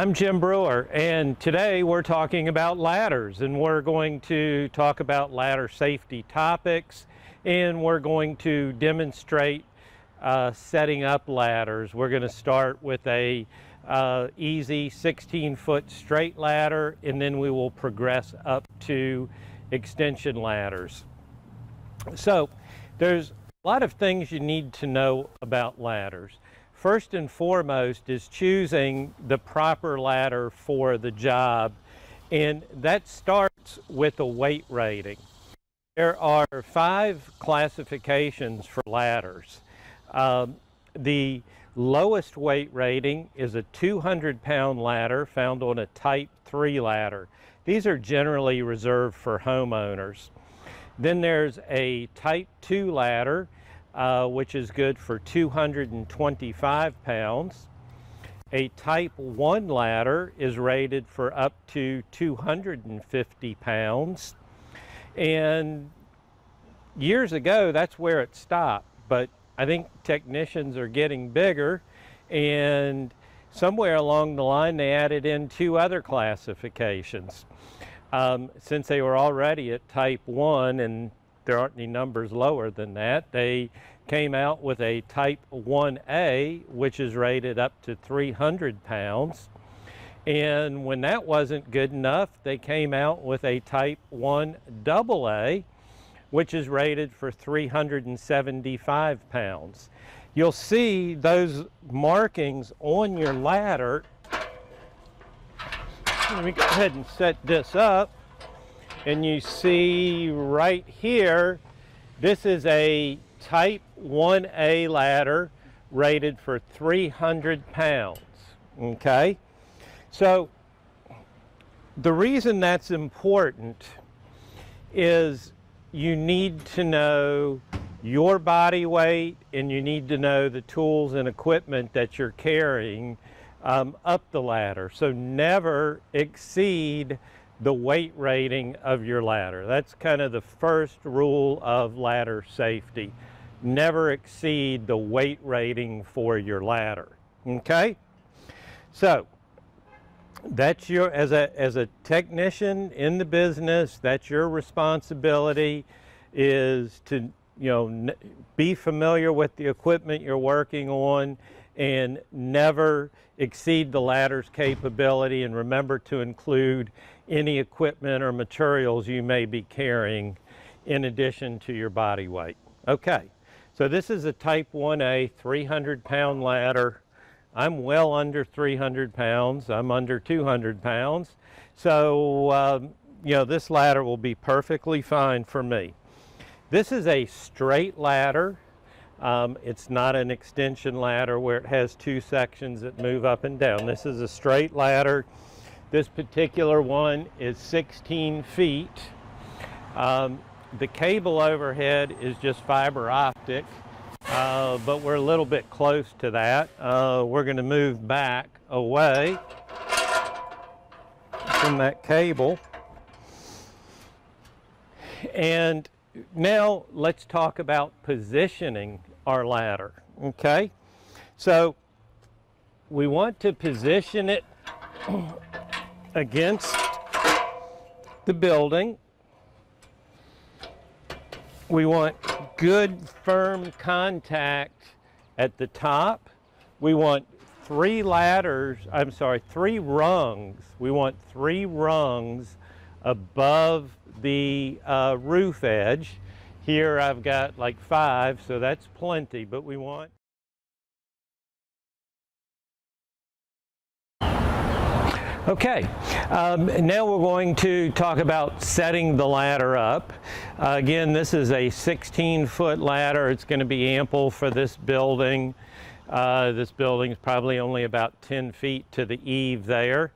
I'm Jim Brewer, and today we're talking about ladders, and we're going to talk about ladder safety topics, and we're going to demonstrate setting up ladders. We're going to start with a easy 16-foot straight ladder, and then we will progress up to extension ladders. So there's a lot of things you need to know about ladders. First and foremost is choosing the proper ladder for the job, and that starts with a weight rating. There are 5 classifications for ladders. The lowest weight rating is a 200-pound ladder found on a Type 3 ladder. These are generally reserved for homeowners. Then there's a Type 2 ladder, which is good for 225 pounds. A Type 1 ladder is rated for up to 250 pounds. And years ago, that's where it stopped. But I think technicians are getting bigger, and somewhere along the line, they added in 2 other classifications. Since they were already at Type 1, and there aren't any numbers lower than that, they came out with a Type 1A, which is rated up to 300 pounds. And when that wasn't good enough, they came out with a Type 1AA, which is rated for 375 pounds. You'll see those markings on your ladder. Let me go ahead and set this up. And you see right here, this is a Type 1A ladder rated for 300 pounds, okay? So the reason that's important is you need to know your body weight, and you need to know the tools and equipment that you're carrying up the ladder. So never exceed the weight rating of your ladder. That's kind of the first rule of ladder safety. Never exceed the weight rating for your ladder, okay? So that's your, as a technician in the business, that's your responsibility, is to, be familiar with the equipment you're working on and never exceed the ladder's capability, and remember to include any equipment or materials you may be carrying in addition to your body weight. Okay, so this is a Type 1A 300-pound ladder. I'm well under 300 pounds. I'm under 200 pounds. So, this ladder will be perfectly fine for me. This is a straight ladder. It's not an extension ladder where it has 2 sections that move up and down. This is a straight ladder. This particular one is 16 feet. The cable overhead is just fiber optic, but we're a little bit close to that. We're going to move back away from that cable. And now let's talk about positioning our ladder, okay? So we want to position it against the building. We want good firm contact at the top. We want 3 rungs. We want 3 rungs above the roof edge. Here I've got like 5, so that's plenty, but we want. Okay, now we're going to talk about setting the ladder up. Again, this is a 16-foot ladder. It's going to be ample for this building. This building is probably only about 10 feet to the eave there.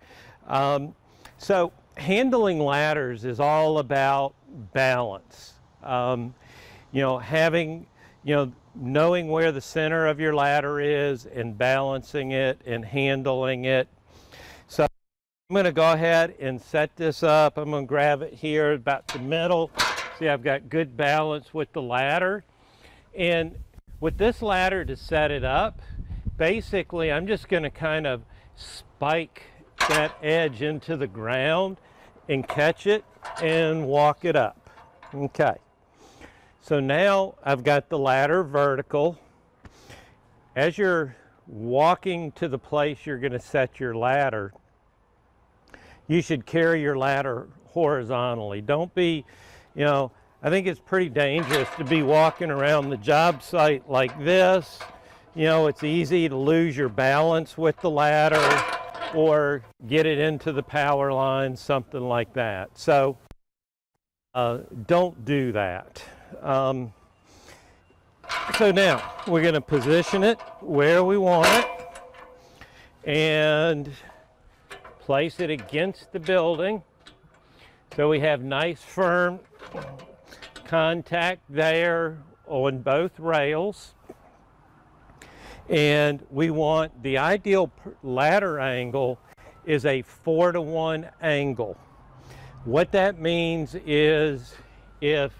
So handling ladders is all about balance. Knowing where the center of your ladder is and balancing it and handling it. So I'm going to go ahead and set this up. I'm going to grab it here about the middle. See, I've got good balance with the ladder. And with this ladder to set it up, basically I'm just going to kind of spike that edge into the ground and catch it and walk it up. Okay. So now I've got the ladder vertical. As you're walking to the place you're going to set your ladder, you should carry your ladder horizontally. Don't be, I think it's pretty dangerous to be walking around the job site like this. It's easy to lose your balance with the ladder or get it into the power line, something like that. So don't do that. So now we're going to position it where we want it and place it against the building so we have nice firm contact there on both rails. And we want the ideal ladder angle is a 4-to-1 angle. What that means is if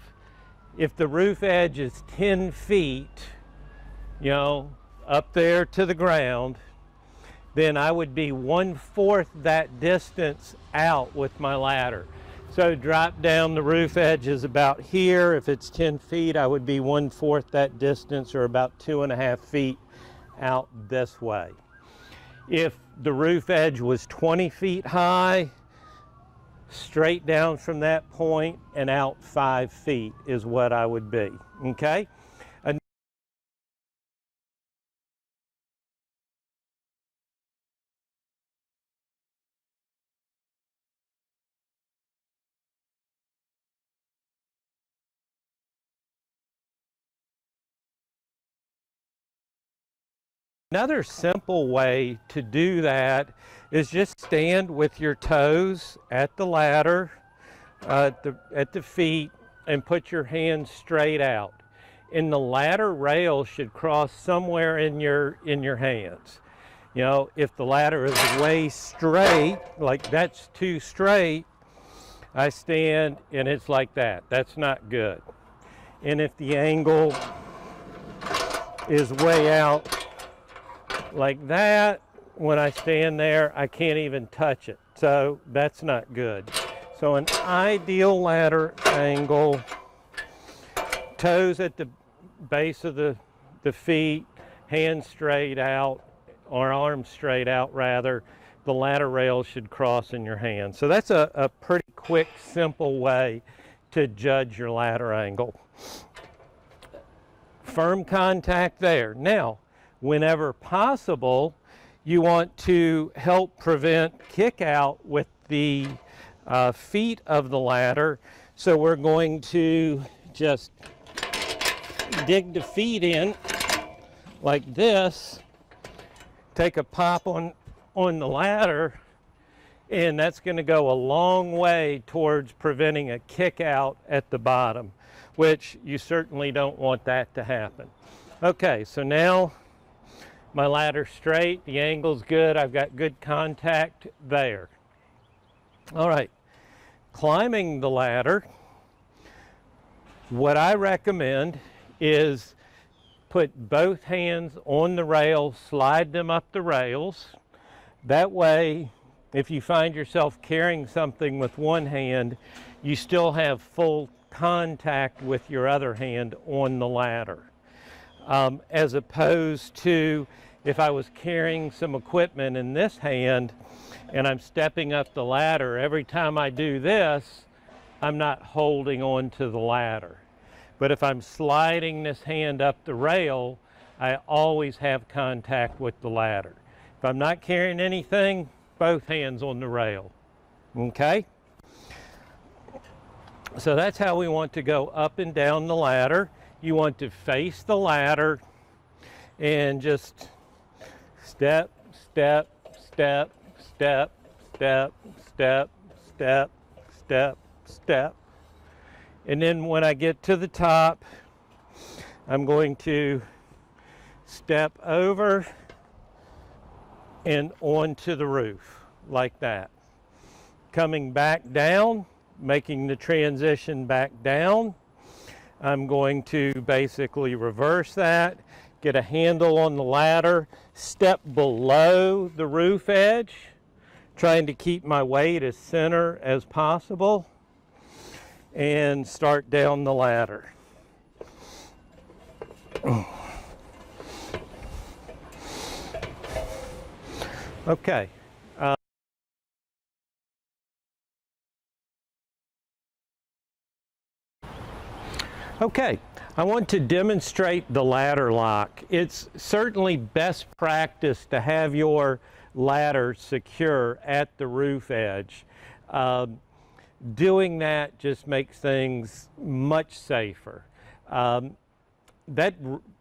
the roof edge is 10 feet, up there to the ground, then I would be 1/4 that distance out with my ladder. So drop down, the roof edge is about here. If it's 10 feet, I would be 1/4 that distance, or about 2.5 feet out this way. If the roof edge was 20 feet high, straight down from that point and out 5 feet is what I would be, okay? Another simple way to do that is just stand with your toes at the ladder, at the feet, and put your hands straight out. And the ladder rail should cross somewhere in your hands. If the ladder is way straight, like that's too straight, I stand and it's like that. That's not good. And if the angle is way out like that, when I stand there, I can't even touch it. So that's not good. So an ideal ladder angle, toes at the base of the feet, hands straight out, or arms straight out rather, the ladder rail should cross in your hand. So that's a pretty quick, simple way to judge your ladder angle. Firm contact there. Now, whenever possible, you want to help prevent kick out with the feet of the ladder. So we're going to just dig the feet in like this, take a pop on the ladder, and that's going to go a long way towards preventing a kick out at the bottom, which you certainly don't want that to happen. Okay, so now my ladder's straight, the angle's good, I've got good contact there. All right, climbing the ladder, what I recommend is put both hands on the rail, slide them up the rails. That way, if you find yourself carrying something with one hand, you still have full contact with your other hand on the ladder. As opposed to if I was carrying some equipment in this hand and I'm stepping up the ladder, every time I do this, I'm not holding on to the ladder. But if I'm sliding this hand up the rail, I always have contact with the ladder. If I'm not carrying anything, both hands on the rail, okay? So that's how we want to go up and down the ladder. You want to face the ladder and just step, step, step, step, step, step, step, step, step. And then when I get to the top, I'm going to step over and onto the roof like that. Coming back down, making the transition back down, I'm going to basically reverse that, get a handle on the ladder, step below the roof edge, trying to keep my weight as center as possible, and start down the ladder. Okay. Okay, I want to demonstrate the ladder lock. It's certainly best practice to have your ladder secure at the roof edge. Doing that just makes things much safer. That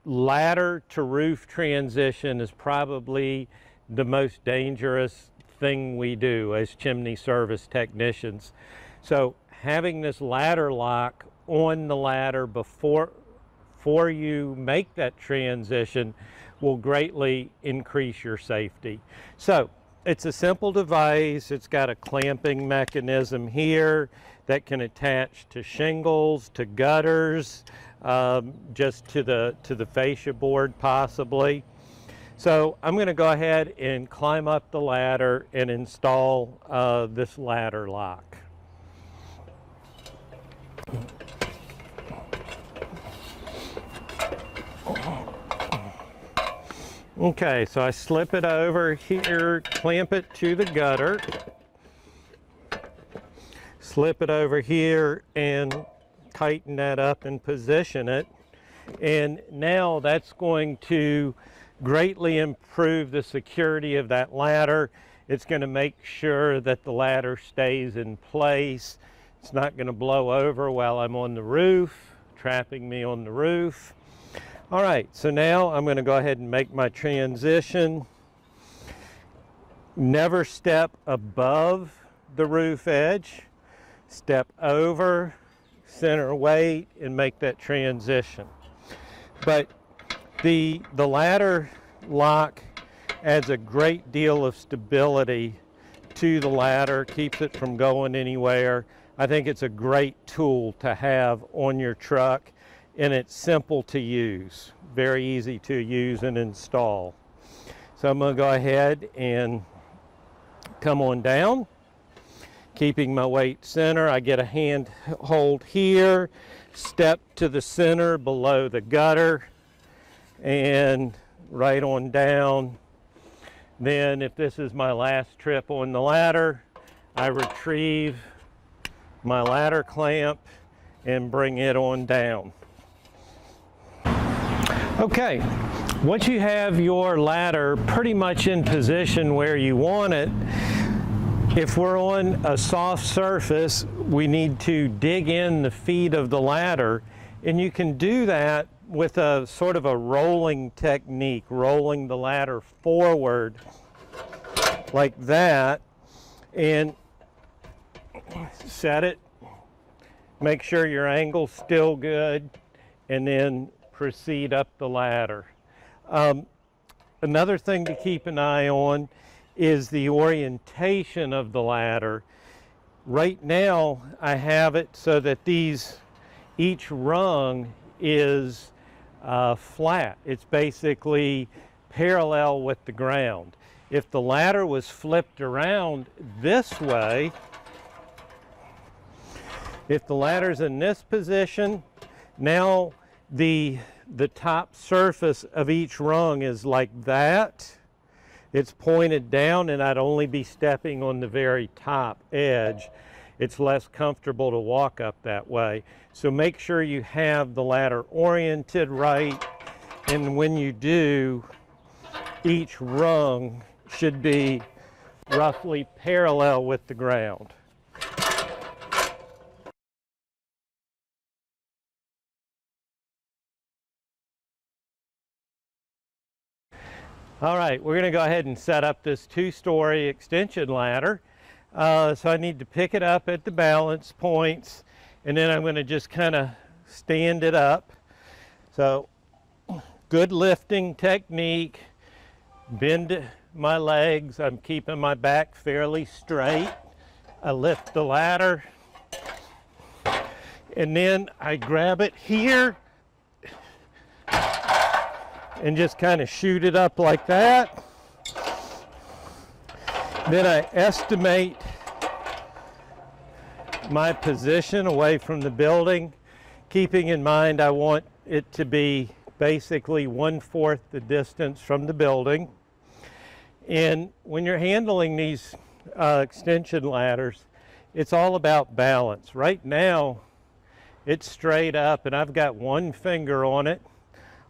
ladder to roof transition is probably the most dangerous thing we do as chimney service technicians. So having this ladder lock on the ladder before you make that transition will greatly increase your safety. So it's a simple device. It's got a clamping mechanism here that can attach to shingles, to gutters, just to the fascia board possibly. So I'm going to go ahead and climb up the ladder and install this ladder lock. Okay, so I slip it over here, clamp it to the gutter, slip it over here and tighten that up and position it. And now that's going to greatly improve the security of that ladder. It's going to make sure that the ladder stays in place. It's not going to blow over while I'm on the roof, trapping me on the roof. All right, so now I'm going to go ahead and make my transition. Never step above the roof edge. Step over, center weight, and make that transition. But the ladder lock adds a great deal of stability to the ladder, keeps it from going anywhere. I think it's a great tool to have on your truck, and it's simple to use, very easy to use and install. So I'm going to go ahead and come on down, keeping my weight center. I get a hand hold here, step to the center below the gutter, and right on down. Then if this is my last trip on the ladder, I retrieve my ladder clamp and bring it on down. Okay, once you have your ladder pretty much in position where you want it, if we're on a soft surface, we need to dig in the feet of the ladder, and you can do that with a sort of a rolling technique, rolling the ladder forward like that, and set it, make sure your angle's still good, and then proceed up the ladder. Another thing to keep an eye on is the orientation of the ladder. Right now I have it so that each rung is flat. It's basically parallel with the ground. If the ladder was flipped around this way, if the ladder's in this position, now the top surface of each rung is like that. It's pointed down, and I'd only be stepping on the very top edge. It's less comfortable to walk up that way. So make sure you have the ladder oriented right, and when you do, each rung should be roughly parallel with the ground. All right, we're going to go ahead and set up this two-story extension ladder. So I need to pick it up at the balance points, and then I'm going to just kind of stand it up. So good lifting technique, bend my legs, I'm keeping my back fairly straight. I lift the ladder, and then I grab it here and just kind of shoot it up like that. Then I estimate my position away from the building, keeping in mind I want it to be basically 1/4 the distance from the building. And when you're handling these extension ladders, it's all about balance. Right now, it's straight up and I've got one finger on it.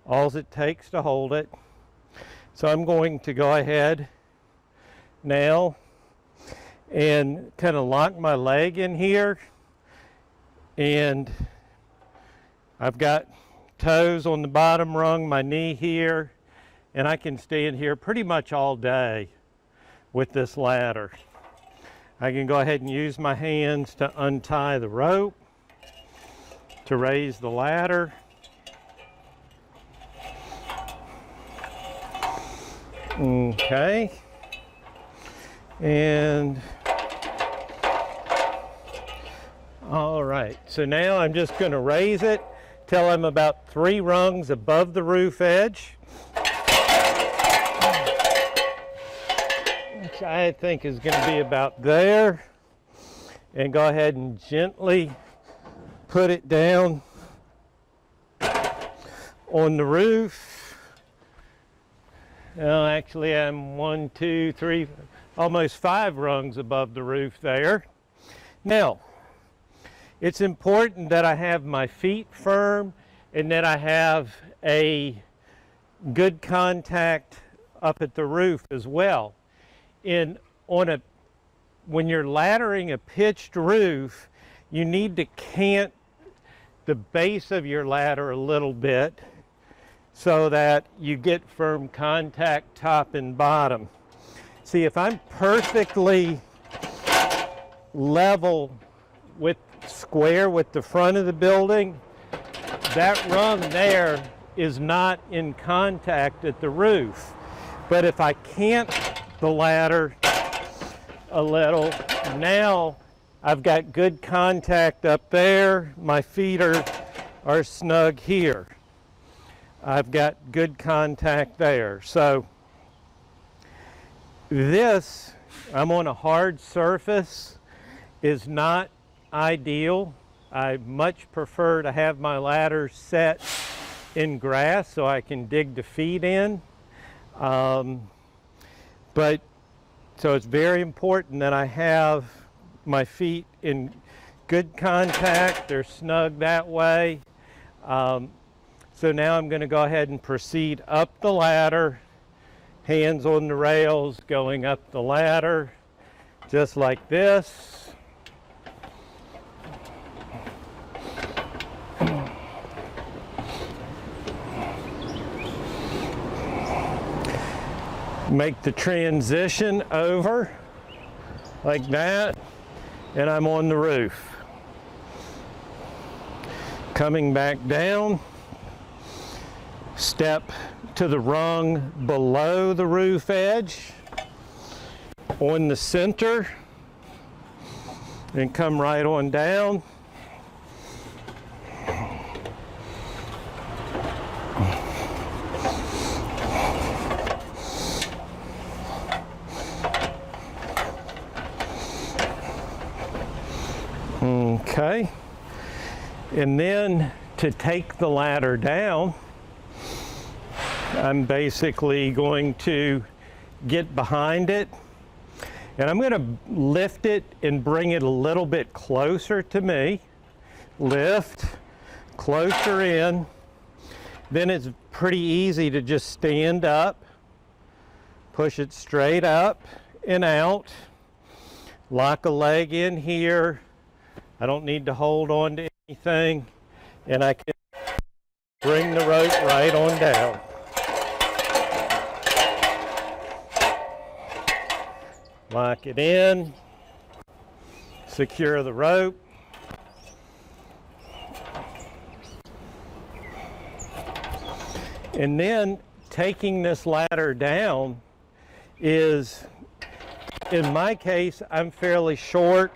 All it takes to hold it. So I'm going to go ahead now and kind of lock my leg in here, and I've got toes on the bottom rung, my knee here, and I can stand here pretty much all day with this ladder. I can go ahead and use my hands to untie the rope to raise the ladder. Okay. And all right, so now I'm just going to raise it till I'm about 3 rungs above the roof edge, which I think is going to be about there, and go ahead and gently put it down on the roof. Well, actually I'm 1, 2, 3, almost 5 rungs above the roof there. Now, it's important that I have my feet firm and that I have a good contact up at the roof as well. When you're laddering a pitched roof, you need to cant the base of your ladder a little bit so that you get firm contact top and bottom. See, if I'm perfectly level with square with the front of the building, that rung there is not in contact at the roof. But if I cant the ladder a little, now I've got good contact up there. My feet are snug here. I've got good contact there. So this, I'm on a hard surface, is not ideal. I much prefer to have my ladder set in grass so I can dig the feet in. So it's very important that I have my feet in good contact. They're snug that way. So now I'm going to go ahead and proceed up the ladder, hands on the rails, going up the ladder, just like this. Make the transition over like that, and I'm on the roof. Coming back down, step to the rung below the roof edge on the center, and come right on down. Okay, and then to take the ladder down, I'm basically going to get behind it, and I'm going to lift it and bring it a little bit closer to me. Lift, closer in. Then it's pretty easy to just stand up, push it straight up and out, lock a leg in here. I don't need to hold on to anything, and I can bring the rope right on down. Lock it in, secure the rope. And then taking this ladder down is, in my case, I'm fairly short.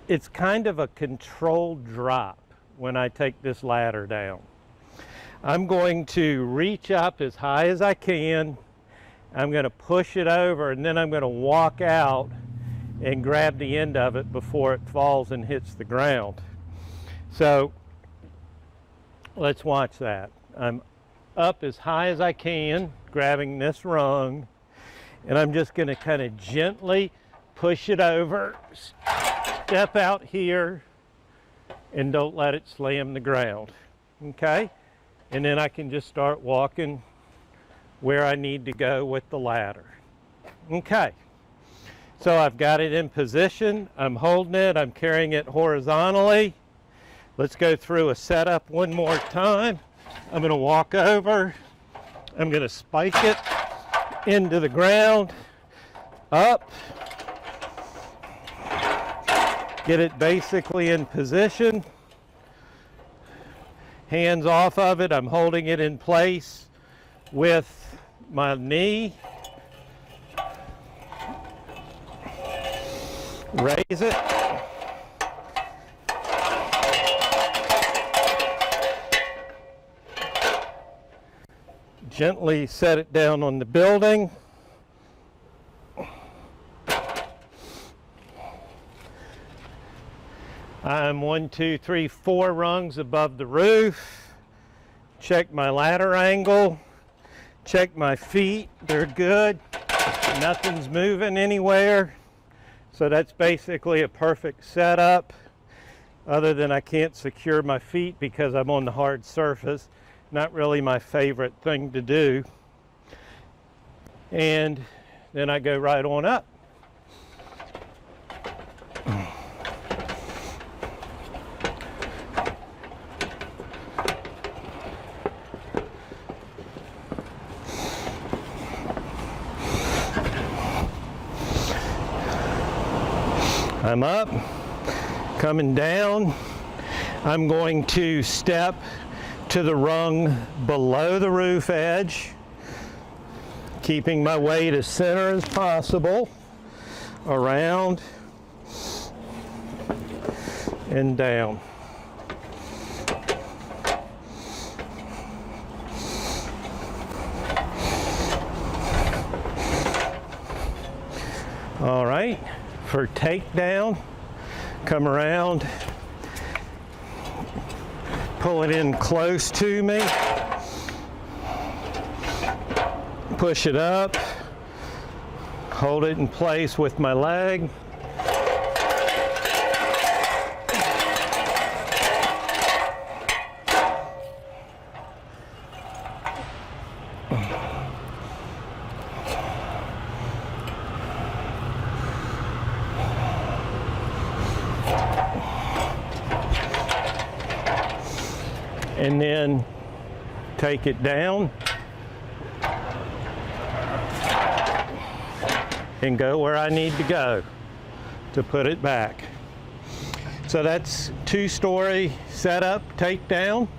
It's kind of a controlled drop when I take this ladder down. I'm going to reach up as high as I can I'm going to push it over, and then I'm going to walk out and grab the end of it before it falls and hits the ground. So let's watch that. I'm up as high as I can, grabbing this rung, and I'm just going to kind of gently push it over, step out here, and don't let it slam the ground. Okay? And then I can just start walking where I need to go with the ladder. Okay. So I've got it in position. I'm holding it. I'm carrying it horizontally. Let's go through a setup one more time. I'm going to walk over. I'm going to spike it into the ground, up, get it basically in position, hands off of it. I'm holding it in place with my knee, raise it, gently set it down on the building. I'm 1, 2, 3, 4 rungs above the roof. Check my ladder angle. Check my feet. They're good. Nothing's moving anywhere. So that's basically a perfect setup, other than I can't secure my feet because I'm on the hard surface. Not really my favorite thing to do. And then I go right on up. I'm up, coming down. I'm going to step to the rung below the roof edge, keeping my weight as center as possible, around and down. All right, for takedown, come around, pull it in close to me, push it up, hold it in place with my leg. And then take it down and go where I need to go to put it back. So that's 2-story setup, takedown.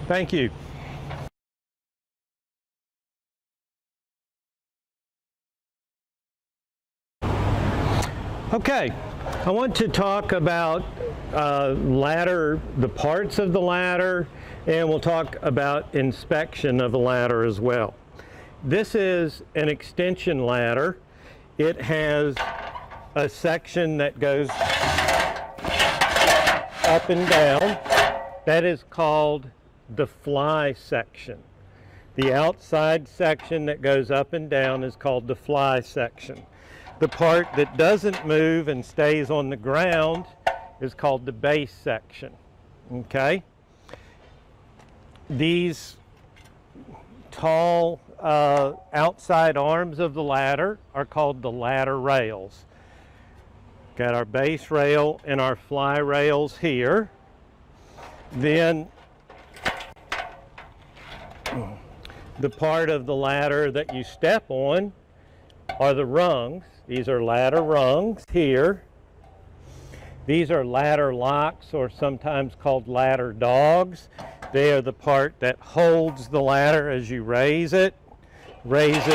Thank you. Okay, I want to talk about ladder, the parts of the ladder, and we'll talk about inspection of the ladder as well. This is an extension ladder. It has a section that goes up and down. That is called the fly section. The outside section that goes up and down is called the fly section. The part that doesn't move and stays on the ground is called the base section. Okay? These tall outside arms of the ladder are called the ladder rails. Got our base rail and our fly rails here. Then the part of the ladder that you step on are the rungs. These are ladder rungs here. These are ladder locks, or sometimes called ladder dogs. They are the part that holds the ladder as you raise it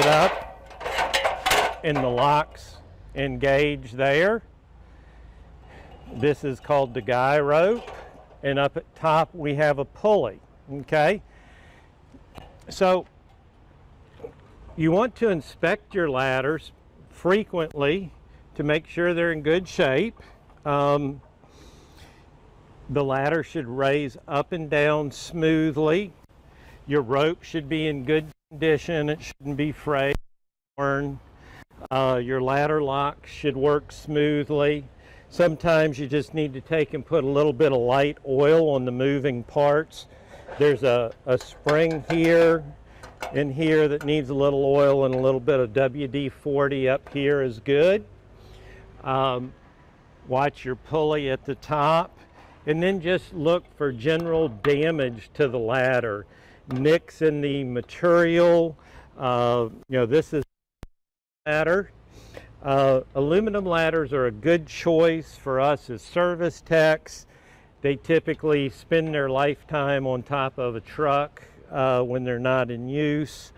up, and the locks engage there. This is called the guy rope, and up at top we have a pulley. Okay? So You want to inspect your ladders frequently to make sure they're in good shape. The ladder should raise up and down smoothly. Your rope should be in good condition. It shouldn't be frayed or worn. Your ladder lock should work smoothly. Sometimes you just need to take and put a little bit of light oil on the moving parts. There's a spring here and here that needs a little oil, and a little bit of WD-40 up here is good. Watch your pulley at the top, and then just look for general damage to the ladder. Nicks in the material. This is ladder. Aluminum ladders are a good choice for us as service techs. They typically spend their lifetime on top of a truck when they're not in use.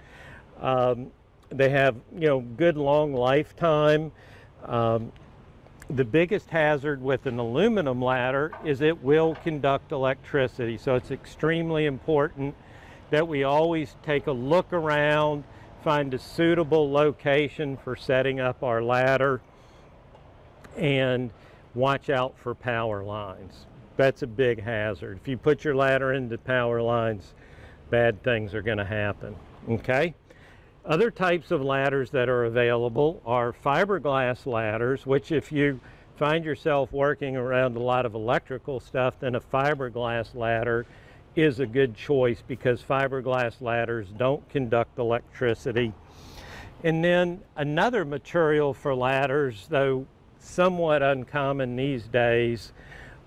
They have, good long lifetime. The biggest hazard with an aluminum ladder is it will conduct electricity. So it's extremely important that we always take a look around, find a suitable location for setting up our ladder, and watch out for power lines. That's a big hazard. If you put your ladder into power lines, bad things are going to happen. Okay? Other types of ladders that are available are fiberglass ladders, which if you find yourself working around a lot of electrical stuff, then a fiberglass ladder is a good choice because fiberglass ladders don't conduct electricity. And then another material for ladders, though somewhat uncommon these days,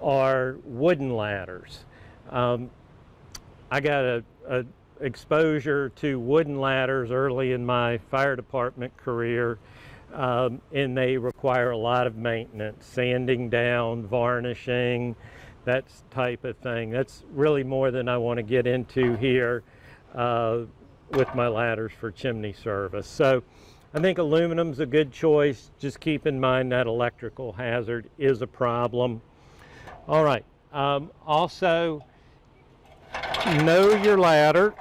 are wooden ladders. I got a exposure to wooden ladders early in my fire department career, and they require a lot of maintenance, sanding down, varnishing, that type of thing. That's really more than I want to get into here with my ladders for chimney service. So I think aluminum's a good choice. Just keep in mind that electrical hazard is a problem. All right. Also, know your ladder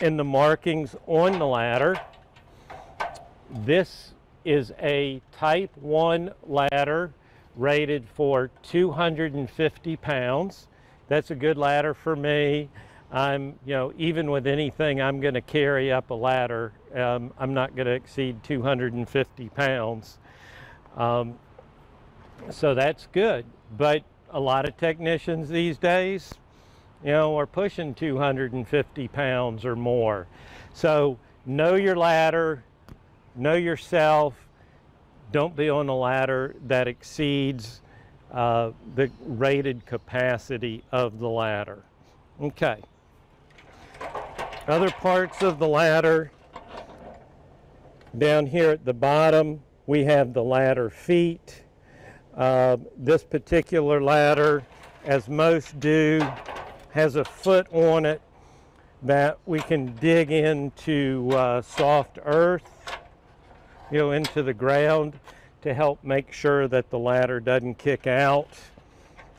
and the markings on the ladder. This is a Type 1 ladder rated for 250 pounds. That's a good ladder for me. I'm, even with anything I'm going to carry up a ladder, I'm not going to exceed 250 pounds. So that's good. But a lot of technicians these days, are pushing 250 pounds or more. So know your ladder, know yourself. Don't be on a ladder that exceeds the rated capacity of the ladder. Okay. Other parts of the ladder. Down here at the bottom, we have the ladder feet. This particular ladder, as most do, has a foot on it that we can dig into soft earth, into the ground to help make sure that the ladder doesn't kick out.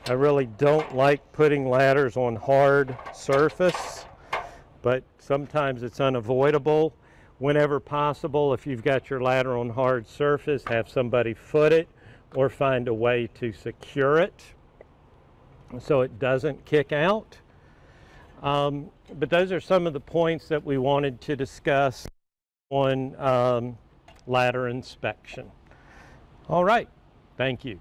I really don't like putting ladders on hard surface, but sometimes it's unavoidable. Whenever possible, if you've got your ladder on hard surface, have somebody foot it or find a way to secure it so it doesn't kick out. But those are some of the points that we wanted to discuss on ladder inspection. All right, thank you.